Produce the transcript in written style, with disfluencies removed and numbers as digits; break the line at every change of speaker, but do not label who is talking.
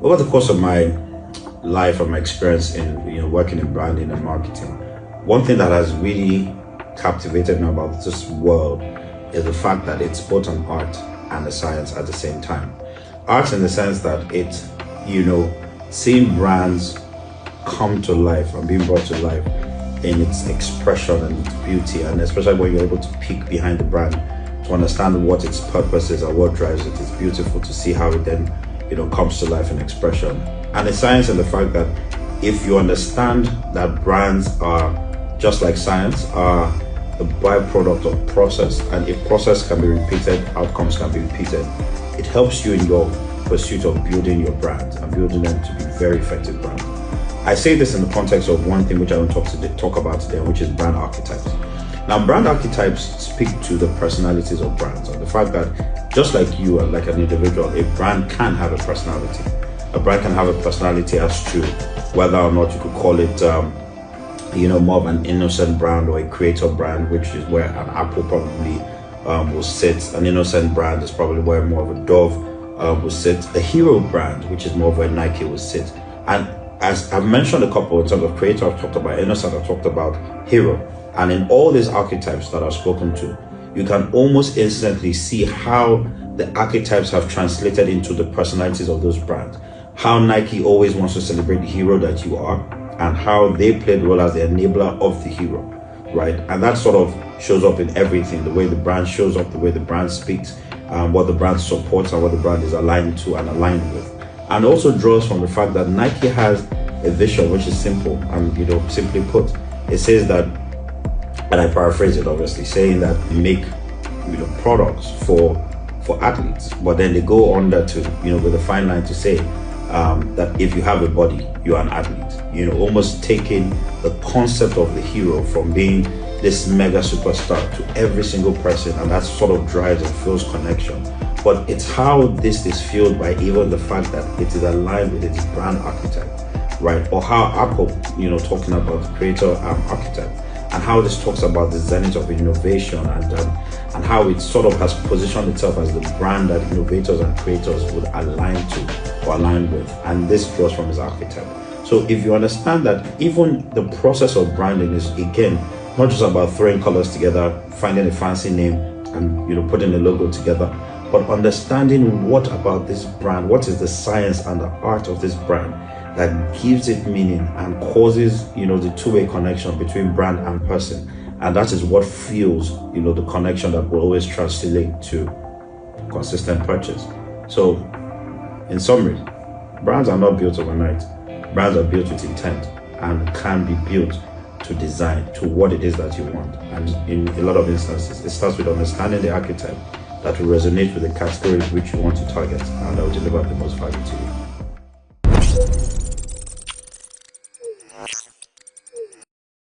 Over the course of my life and my experience in working in branding and marketing, one thing that has really captivated me about this world is the fact that it's both an art and a science at the same time. Art in the sense that it's seeing brands come to life and being brought to life in its expression and its beauty, and especially when you're able to peek behind the brand to understand what its purpose is and what drives it. It's beautiful to see how it then comes to life in expression. And the science and the fact that if you understand that brands are just like science, are a byproduct of process, and if process can be repeated, outcomes can be repeated, it helps you in your pursuit of building your brand and building them to be very effective brands. I say this in the context of one thing which I want to talk about today, which is brand archetypes. Now, brand archetypes speak to the personalities of brands, and the fact that just like you are like an individual, a brand can have a personality. A brand can have a personality as to whether or not you could call it more of an innocent brand or a creator brand, which is where an Apple probably will sit. An innocent brand is probably where more of a Dove will sit. A hero brand, which is more of where Nike will sit. And as I've mentioned a couple in terms of creator, I've talked about innocent, I've talked about hero. And in all these archetypes that I've spoken to, you can almost instantly see how the archetypes have translated into the personalities of those brands. How Nike always wants to celebrate the hero that you are, and how they play the role as the enabler of the hero, right? And that sort of shows up in everything, the way the brand shows up, the way the brand speaks, what the brand supports and what the brand is aligned to and aligned with. And also draws from the fact that Nike has a vision which is simple and simply put, it says that, and I paraphrase it obviously, saying that they make products for athletes, but then they go under to with a fine line to say that if you have a body, you're an athlete. Almost taking the concept of the hero from being this mega superstar to every single person, and that sort of drives and fuels connection. But it's how this is fueled by even the fact that it is aligned with its brand archetype, right? Or how Apple, talking about the creator archetype, and how this talks about the zenith of innovation, and how it sort of has positioned itself as the brand that innovators and creators would align to or align with. And this draws from its archetype. So if you understand that even the process of branding is, again, not just about throwing colors together, finding a fancy name and putting a logo together, but understanding what about this brand, what is the science and the art of this brand that gives it meaning and causes the two-way connection between brand and person. And that is what fuels the connection that will always translate to consistent purchase. So in summary, brands are not built overnight. Brands are built with intent and can be built to design to what it is that you want. And in a lot of instances, it starts with understanding the archetype that will resonate with the category which you want to target and that will deliver the most value to you.